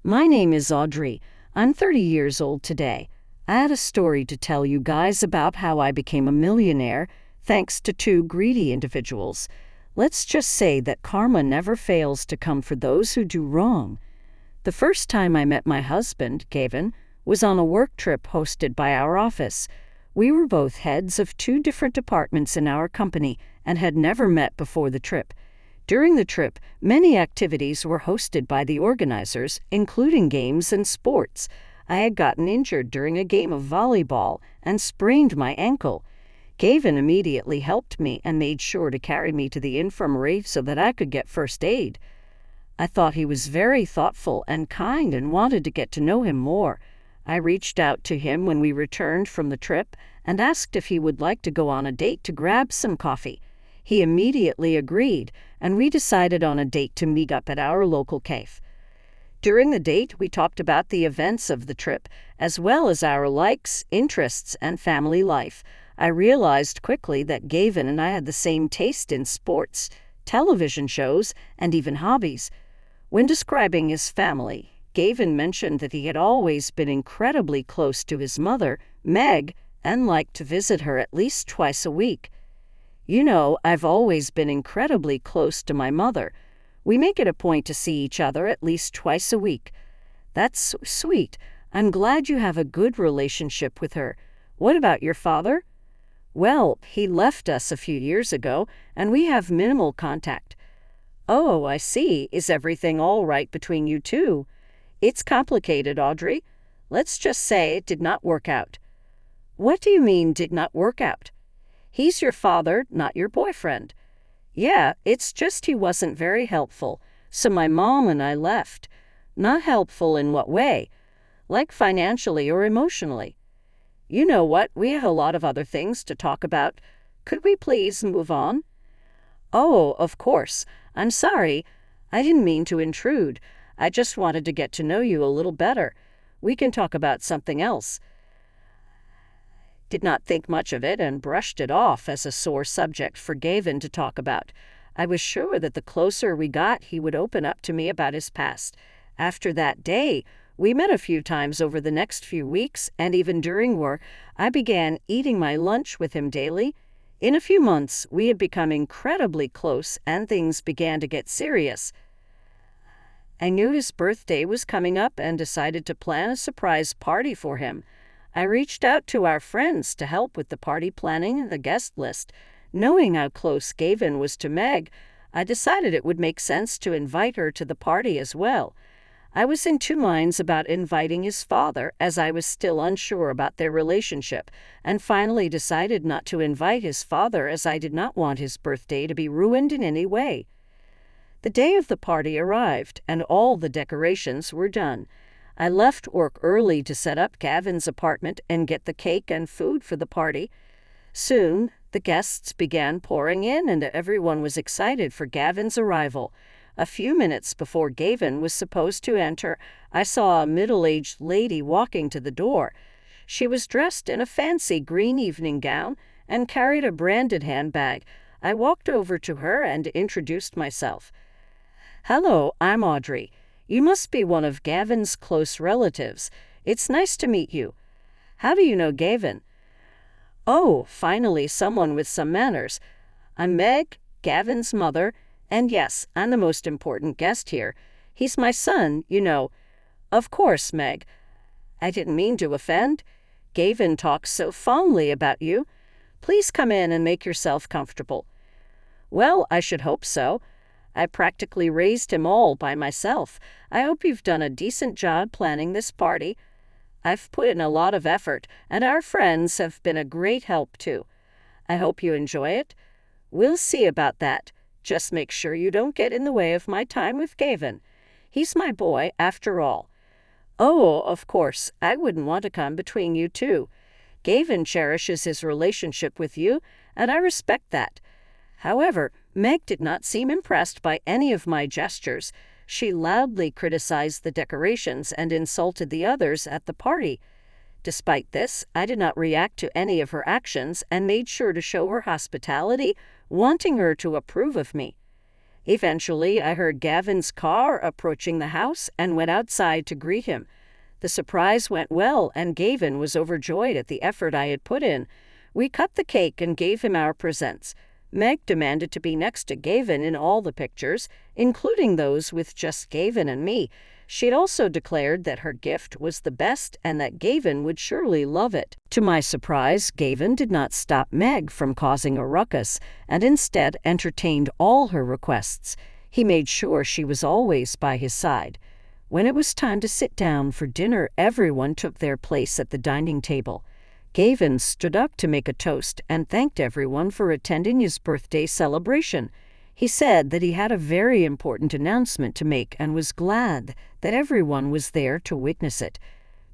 My name is Audrey. I'm 30 years old today. I had a story to tell you guys about how I became a millionaire thanks to two greedy individuals. Let's just say that karma never fails to come for those who do wrong. The first time I met my husband, Gavin, was on a work trip hosted by our office. We were both heads of two different departments in our company and had never met before the trip. During the trip, many activities were hosted by the organizers, including games and sports. I had gotten injured during a game of volleyball and sprained my ankle. Gavin immediately helped me and made sure to carry me to the infirmary so that I could get first aid. I thought he was very thoughtful and kind and wanted to get to know him more. I reached out to him when we returned from the trip and asked if he would like to go on a date to grab some coffee. He immediately agreed, and we decided on a date to meet up at our local cafe. During the date, we talked about the events of the trip, as well as our likes, interests, and family life. I realized quickly that Gavin and I had the same taste in sports, television shows, and even hobbies. When describing his family, Gavin mentioned that he had always been incredibly close to his mother, Meg, and liked to visit her at least twice a week. You know, I've always been incredibly close to my mother. We make it a point to see each other at least twice a week. That's so sweet. I'm glad you have a good relationship with her. What about your father? Well, he left us a few years ago, and we have minimal contact. Oh, I see. Is everything all right between you two? It's complicated, Audrey. Let's just say it did not work out. What do you mean, did not work out? He's your father, not your boyfriend. Yeah, it's just he wasn't very helpful, so my mom and I left. Not helpful in what way? Like financially or emotionally? You know what, we have a lot of other things to talk about. Could we please move on? Oh, of course. I'm sorry. I didn't mean to intrude. I just wanted to get to know you a little better. We can talk about something else. Did not think much of it and brushed it off as a sore subject for Gavin to talk about. I was sure that the closer we got, he would open up to me about his past. After that day, we met a few times over the next few weeks, and even during work, I began eating my lunch with him daily. In a few months, we had become incredibly close, and things began to get serious. I knew his birthday was coming up and decided to plan a surprise party for him. I reached out to our friends to help with the party planning and the guest list. Knowing how close Gavin was to Meg, I decided it would make sense to invite her to the party as well. I was in two minds about inviting his father, as I was still unsure about their relationship, and finally decided not to invite his father as I did not want his birthday to be ruined in any way. The day of the party arrived, and all the decorations were done. I left work early to set up Gavin's apartment and get the cake and food for the party. Soon, the guests began pouring in, and everyone was excited for Gavin's arrival. A few minutes before Gavin was supposed to enter, I saw a middle-aged lady walking to the door. She was dressed in a fancy green evening gown and carried a branded handbag. I walked over to her and introduced myself. Hello, I'm Audrey. You must be one of Gavin's close relatives. It's nice to meet you. How do you know Gavin? Oh, finally someone with some manners. I'm Meg, Gavin's mother, and yes, I'm the most important guest here. He's my son, you know. Of course, Meg. I didn't mean to offend. Gavin talks so fondly about you. Please come in and make yourself comfortable. Well, I should hope so. I practically raised him all by myself. I hope you've done a decent job planning this party. I've put in a lot of effort, and our friends have been a great help too. I hope you enjoy it. We'll see about that. Just make sure you don't get in the way of my time with Gavin. He's my boy, after all. Oh, of course, I wouldn't want to come between you two. Gavin cherishes his relationship with you, and I respect that. However, Meg did not seem impressed by any of my gestures. She loudly criticized the decorations and insulted the others at the party. Despite this, I did not react to any of her actions and made sure to show her hospitality, wanting her to approve of me. Eventually, I heard Gavin's car approaching the house and went outside to greet him. The surprise went well, and Gavin was overjoyed at the effort I had put in. We cut the cake and gave him our presents. Meg demanded to be next to Gavin in all the pictures, including those with just Gavin and me. She'd also declared that her gift was the best and that Gavin would surely love it. To my surprise, Gavin did not stop Meg from causing a ruckus, and instead entertained all her requests. He made sure she was always by his side. When it was time to sit down for dinner, everyone took their place at the dining table. Gavin stood up to make a toast and thanked everyone for attending his birthday celebration. He said that he had a very important announcement to make and was glad that everyone was there to witness it.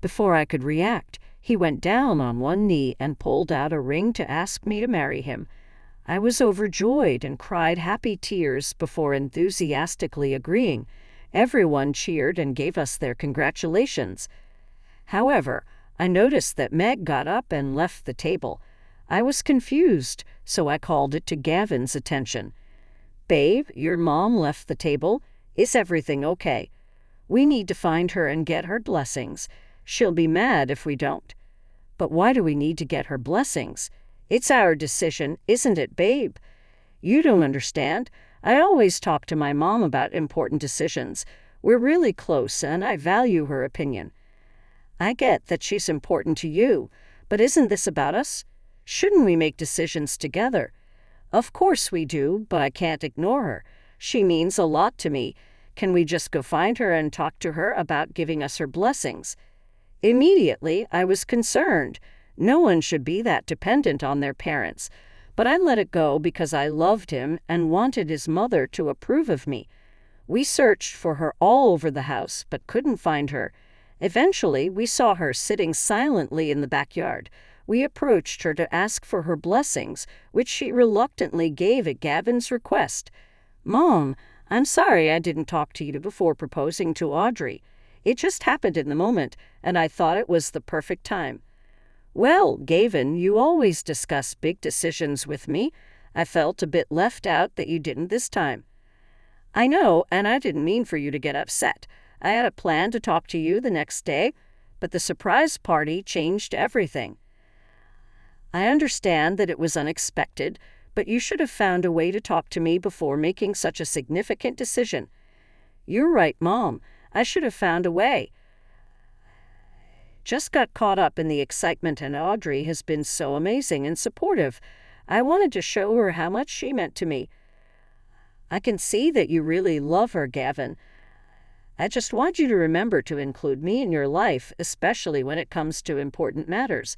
Before I could react, he went down on one knee and pulled out a ring to ask me to marry him. I was overjoyed and cried happy tears before enthusiastically agreeing. Everyone cheered and gave us their congratulations. However, I noticed that Meg got up and left the table. I was confused, so I called it to Gavin's attention. "Babe, your mom left the table. Is everything okay? We need to find her and get her blessings. She'll be mad if we don't." "But why do we need to get her blessings? It's our decision, isn't it, babe?" "You don't understand. I always talk to my mom about important decisions. We're really close, and I value her opinion." "I get that she's important to you, but isn't this about us? Shouldn't we make decisions together?" "Of course we do, but I can't ignore her. She means a lot to me. Can we just go find her and talk to her about giving us her blessings?" Immediately, I was concerned. No one should be that dependent on their parents. But I let it go because I loved him and wanted his mother to approve of me. We searched for her all over the house, but couldn't find her. Eventually, we saw her sitting silently in the backyard. We approached her to ask for her blessings, which she reluctantly gave at Gavin's request. "Mom, I'm sorry I didn't talk to you before proposing to Audrey. It just happened in the moment, and I thought it was the perfect time." "Well, Gavin, you always discuss big decisions with me. I felt a bit left out that you didn't this time." "I know, and I didn't mean for you to get upset. I had a plan to talk to you the next day, but the surprise party changed everything." "I understand that it was unexpected, but you should have found a way to talk to me before making such a significant decision." "You're right, Mom. I should have found a way. Just got caught up in the excitement, and Audrey has been so amazing and supportive. I wanted to show her how much she meant to me." "I can see that you really love her, Gavin. I just want you to remember to include me in your life, especially when it comes to important matters."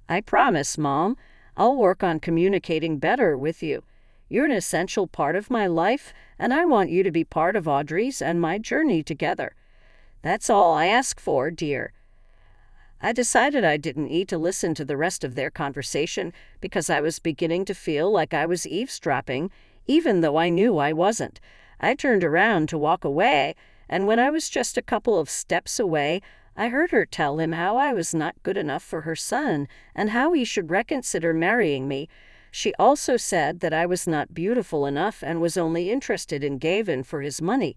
"I promise, Mom. I'll work on communicating better with you. You're an essential part of my life, and I want you to be part of Audrey's and my journey together. That's all I ask for, dear." I decided I didn't need to listen to the rest of their conversation because I was beginning to feel like I was eavesdropping, even though I knew I wasn't. I turned around to walk away, and when I was just a couple of steps away, I heard her tell him how I was not good enough for her son and how he should reconsider marrying me. She also said that I was not beautiful enough and was only interested in Gavin for his money.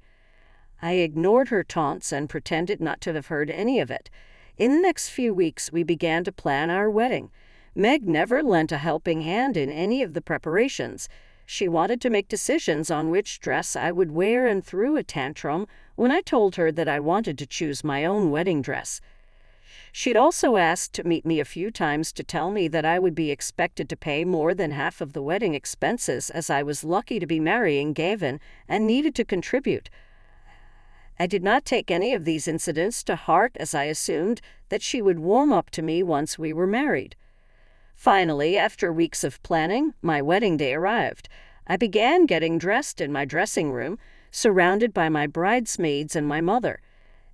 I ignored her taunts and pretended not to have heard any of it. In the next few weeks, we began to plan our wedding. Meg never lent a helping hand in any of the preparations. She wanted to make decisions on which dress I would wear and threw a tantrum when I told her that I wanted to choose my own wedding dress. She'd also asked to meet me a few times to tell me that I would be expected to pay more than half of the wedding expenses, as I was lucky to be marrying Gavin and needed to contribute. I did not take any of these incidents to heart, as I assumed that she would warm up to me once we were married. Finally, after weeks of planning, my wedding day arrived. I began getting dressed in my dressing room, surrounded by my bridesmaids and my mother.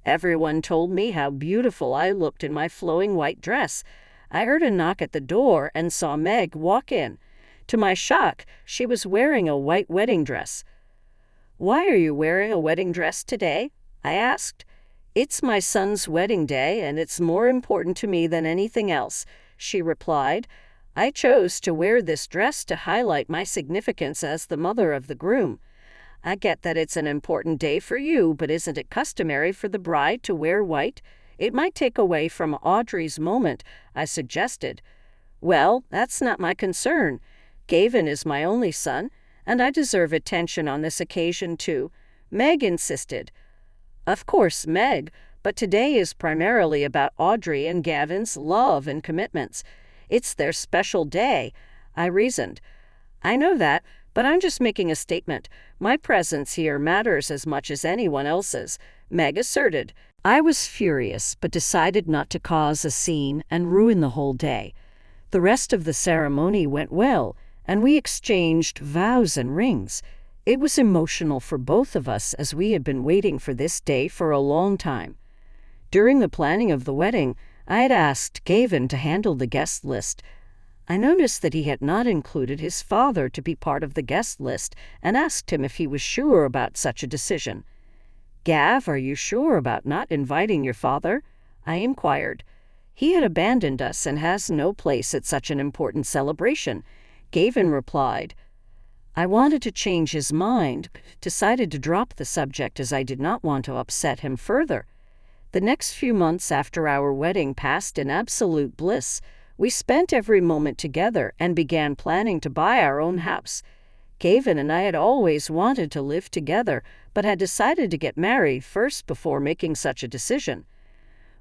Everyone told me how beautiful I looked in my flowing white dress. I heard a knock at the door and saw Meg walk in. To my shock, she was wearing a white wedding dress. "Why are you wearing a wedding dress today?" I asked. "It's my son's wedding day, and it's more important to me than anything else," she replied. "I chose to wear this dress to highlight my significance as the mother of the groom." I get that it's an important day for you, but isn't it customary for the bride to wear white? It might take away from Audrey's moment," I suggested. "Well, that's not my concern. Gavin is my only son, and I deserve attention on this occasion too," Meg insisted. "Of course, Meg, but today is primarily about Audrey and Gavin's love and commitments. It's their special day," I reasoned. "I know that, but I'm just making a statement. My presence here matters as much as anyone else's," Meg asserted. I was furious, but decided not to cause a scene and ruin the whole day. The rest of the ceremony went well, and we exchanged vows and rings. It was emotional for both of us as we had been waiting for this day for a long time. During the planning of the wedding, I had asked Gavin to handle the guest list. I noticed that he had not included his father to be part of the guest list and asked him if he was sure about such a decision. "Gav, are you sure about not inviting your father?" I inquired. "He had abandoned us and has no place at such an important celebration," Gavin replied. I wanted to change his mind, but decided to drop the subject as I did not want to upset him further. The next few months after our wedding passed in absolute bliss. We spent every moment together and began planning to buy our own house. Gavin and I had always wanted to live together, but had decided to get married first before making such a decision.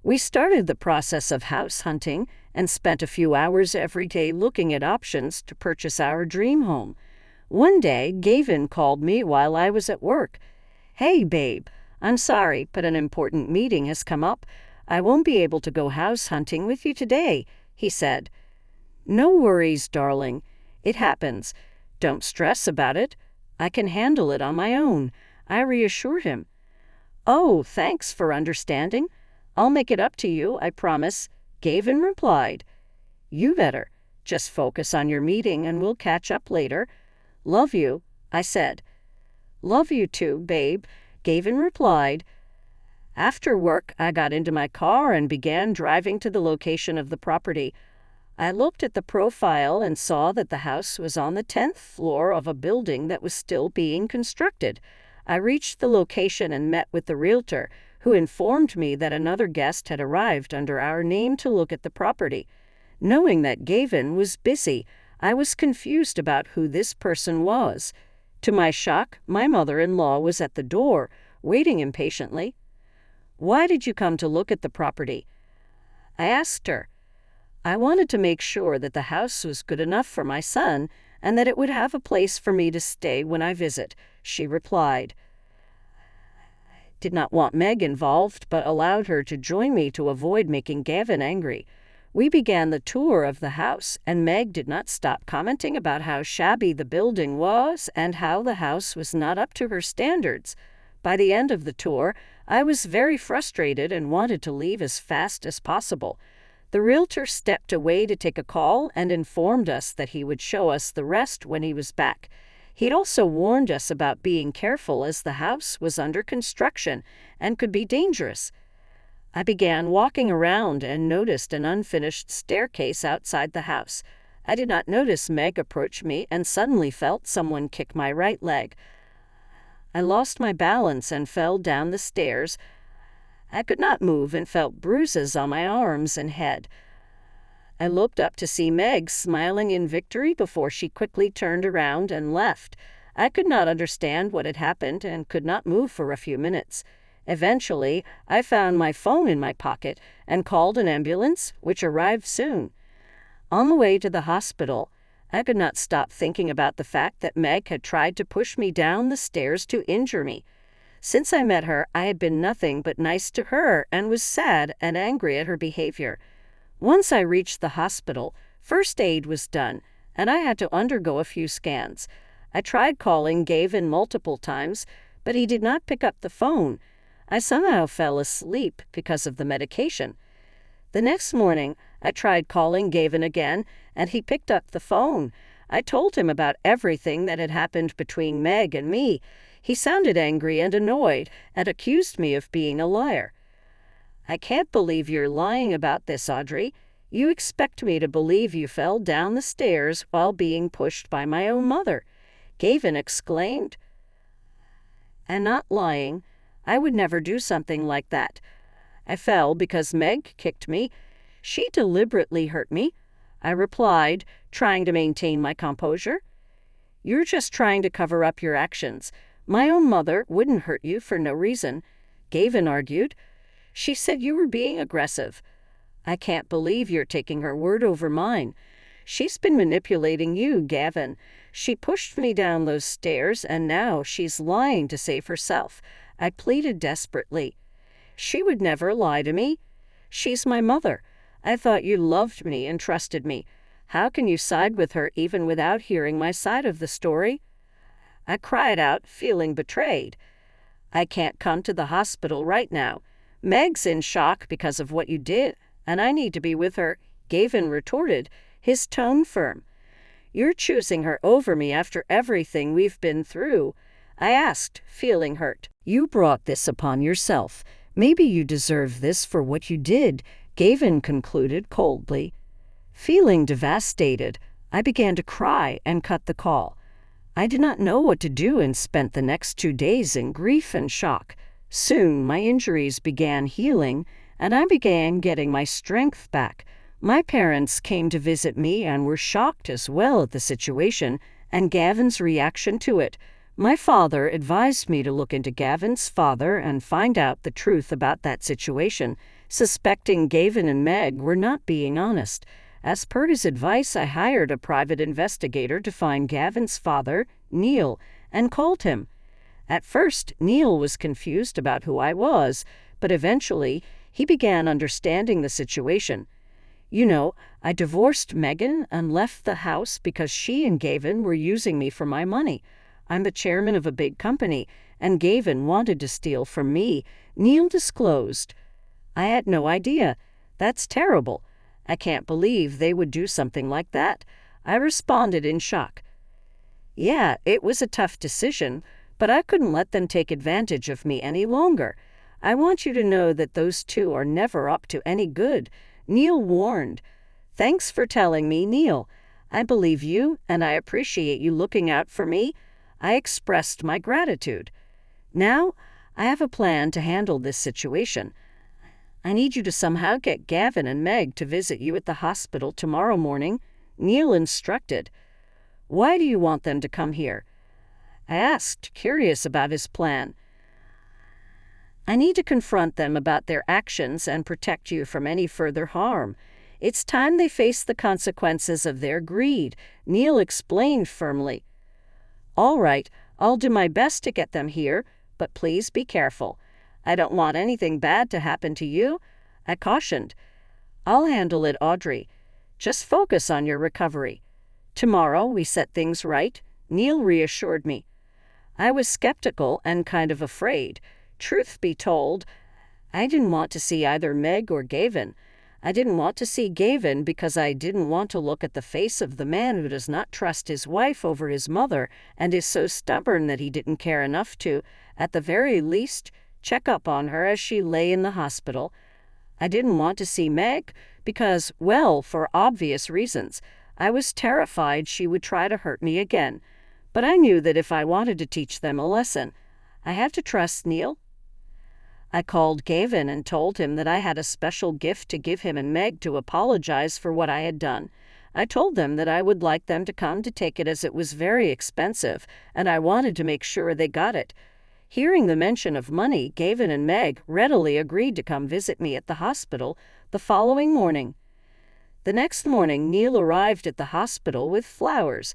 We started the process of house hunting and spent a few hours every day looking at options to purchase our dream home. One day, Gavin called me while I was at work. "Hey, babe, I'm sorry, but an important meeting has come up. I won't be able to go house hunting with you today," he said. "No worries, darling. It happens. Don't stress about it. I can handle it on my own," I reassured him. "Oh, thanks for understanding. I'll make it up to you, I promise," Gavin replied. "You better. Just focus on your meeting and we'll catch up later." "Love you," I said. "Love you too, babe," Gavin replied. After work, I got into my car and began driving to the location of the property. I looked at the profile and saw that the house was on the 10th floor of a building that was still being constructed. I reached the location and met with the realtor, who informed me that another guest had arrived under our name to look at the property. Knowing that Gavin was busy, I was confused about who this person was. To my shock, my mother-in-law was at the door, waiting impatiently. "Why did you come to look at the property?" I asked her. "I wanted to make sure that the house was good enough for my son and that it would have a place for me to stay when I visit," she replied. I did not want Meg involved, but allowed her to join me to avoid making Gavin angry. We began the tour of the house, and Meg did not stop commenting about how shabby the building was and how the house was not up to her standards. By the end of the tour, I was very frustrated and wanted to leave as fast as possible. The realtor stepped away to take a call and informed us that he would show us the rest when he was back. He'd also warned us about being careful as the house was under construction and could be dangerous. I began walking around and noticed an unfinished staircase outside the house. I did not notice Meg approach me and suddenly felt someone kick my right leg. I lost my balance and fell down the stairs. I could not move and felt bruises on my arms and head. I looked up to see Meg smiling in victory before she quickly turned around and left. I could not understand what had happened and could not move for a few minutes. Eventually, I found my phone in my pocket and called an ambulance, which arrived soon. On the way to the hospital, I could not stop thinking about the fact that Meg had tried to push me down the stairs to injure me. Since I met her, I had been nothing but nice to her and was sad and angry at her behavior. Once I reached the hospital, first aid was done, and I had to undergo a few scans. I tried calling Gavin multiple times, but he did not pick up the phone. I somehow fell asleep because of the medication. The next morning, I tried calling Gavin again, and he picked up the phone. I told him about everything that had happened between Meg and me. He sounded angry and annoyed and accused me of being a liar. "I can't believe you're lying about this, Audrey. You expect me to believe you fell down the stairs while being pushed by my own mother," Gavin exclaimed. and not lying. I would never do something like that. I fell because Meg kicked me. She deliberately hurt me. I replied, trying to maintain my composure. You're just trying to cover up your actions. My own mother wouldn't hurt you for no reason, Gavin argued. She said you were being aggressive. I can't believe you're taking her word over mine. She's been manipulating you, Gavin. She pushed me down those stairs, and now she's lying to save herself. I pleaded desperately. She would never lie to me. She's my mother. I thought you loved me and trusted me. How can you side with her even without hearing my side of the story? I cried out, feeling betrayed. I can't come to the hospital right now. Meg's in shock because of what you did, and I need to be with her, Gavin retorted, his tone firm. You're choosing her over me after everything we've been through, I asked, feeling hurt. You brought this upon yourself. Maybe you deserve this for what you did, Gavin concluded coldly. Feeling devastated, I began to cry and cut the call. I did not know what to do and spent the next 2 days in grief and shock. Soon my injuries began healing, and I began getting my strength back. My parents came to visit me and were shocked as well at the situation and Gavin's reaction to it. My father advised me to look into Gavin's father and find out the truth about that situation, suspecting Gavin and Meg were not being honest. As per his advice, I hired a private investigator to find Gavin's father, Neil, and called him. At first, Neil was confused about who I was, but eventually he began understanding the situation. You know, I divorced Megan and left the house because she and Gavin were using me for my money. I'm the chairman of a big company, and Gavin wanted to steal from me, Neil disclosed. I had no idea. That's terrible. I can't believe they would do something like that, I responded in shock. Yeah, it was a tough decision, but I couldn't let them take advantage of me any longer. I want you to know that those two are never up to any good, Neil warned. Thanks for telling me, Neil. I believe you, and I appreciate you looking out for me. I expressed my gratitude. Now, I have a plan to handle this situation. I need you to somehow get Gavin and Meg to visit you at the hospital tomorrow morning, Neil instructed. Why do you want them to come here? I asked, curious about his plan. I need to confront them about their actions and protect you from any further harm. It's time they face the consequences of their greed, Neil explained firmly. All right, I'll do my best to get them here, but please be careful. I don't want anything bad to happen to you, I cautioned. I'll handle it, Audrey. Just focus on your recovery. Tomorrow we set things right, Neil reassured me. I was skeptical and kind of afraid. Truth be told, I didn't want to see either Meg or Gavin. I didn't want to see Gavin because I didn't want to look at the face of the man who does not trust his wife over his mother and is so stubborn that he didn't care enough to, at the very least, check up on her as she lay in the hospital. I didn't want to see Meg because, well, for obvious reasons, I was terrified she would try to hurt me again. But I knew that if I wanted to teach them a lesson, I had to trust Neil. I called Gavin and told him that I had a special gift to give him and Meg to apologize for what I had done. I told them that I would like them to come to take it as it was very expensive, and I wanted to make sure they got it. Hearing the mention of money, Gavin and Meg readily agreed to come visit me at the hospital the following morning. The next morning, Neil arrived at the hospital with flowers.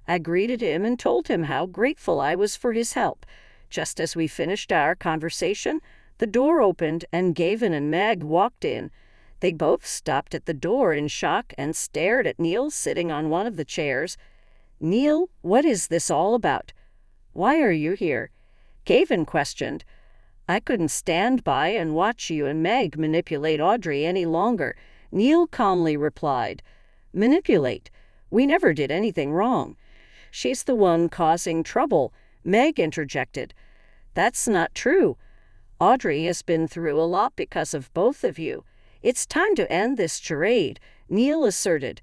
I greeted him and told him how grateful I was for his help. Just as we finished our conversation, the door opened and Gavin and Meg walked in. They both stopped at the door in shock and stared at Neil sitting on one of the chairs. Neil, what is this all about? Why are you here? Gavin questioned. I couldn't stand by and watch you and Meg manipulate Audrey any longer, Neil calmly replied. Manipulate? We never did anything wrong. She's the one causing trouble, Meg interjected. That's not true. Audrey has been through a lot because of both of you. It's time to end this charade, Neil asserted.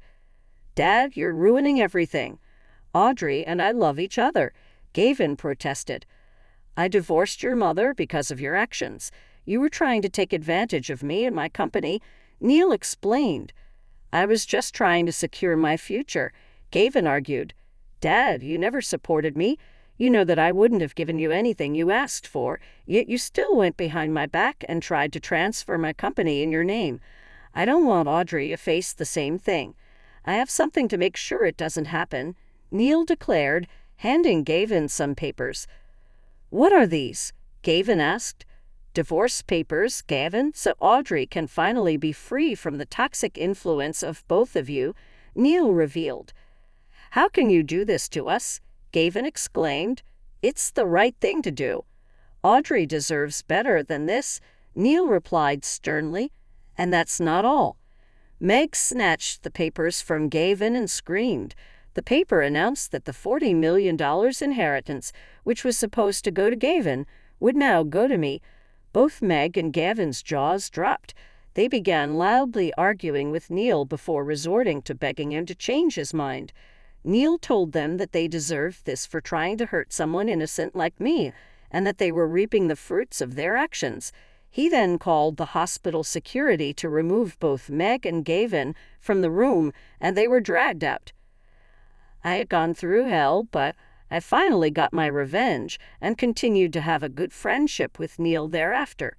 Dad, you're ruining everything. Audrey and I love each other, Gavin protested. I divorced your mother because of your actions. You were trying to take advantage of me and my company. Neil explained. I was just trying to secure my future. Gavin argued. Dad, you never supported me. You know that I wouldn't have given you anything you asked for, yet you still went behind my back and tried to transfer my company in your name. I don't want Audrey to face the same thing. I have something to make sure it doesn't happen, Neil declared, handing Gavin some papers. What are these? Gavin asked. Divorce papers, Gavin, so Audrey can finally be free from the toxic influence of both of you, Neil revealed. How can you do this to us? Gavin exclaimed. It's the right thing to do. Audrey deserves better than this, Neil replied sternly. And that's not all. Meg snatched the papers from Gavin and screamed. The paper announced that the $40 million inheritance, which was supposed to go to Gavin, would now go to me. Both Meg and Gavin's jaws dropped. They began loudly arguing with Neil before resorting to begging him to change his mind. Neil told them that they deserved this for trying to hurt someone innocent like me, and that they were reaping the fruits of their actions. He then called the hospital security to remove both Meg and Gavin from the room, and they were dragged out. I had gone through hell, but I finally got my revenge and continued to have a good friendship with Neil thereafter.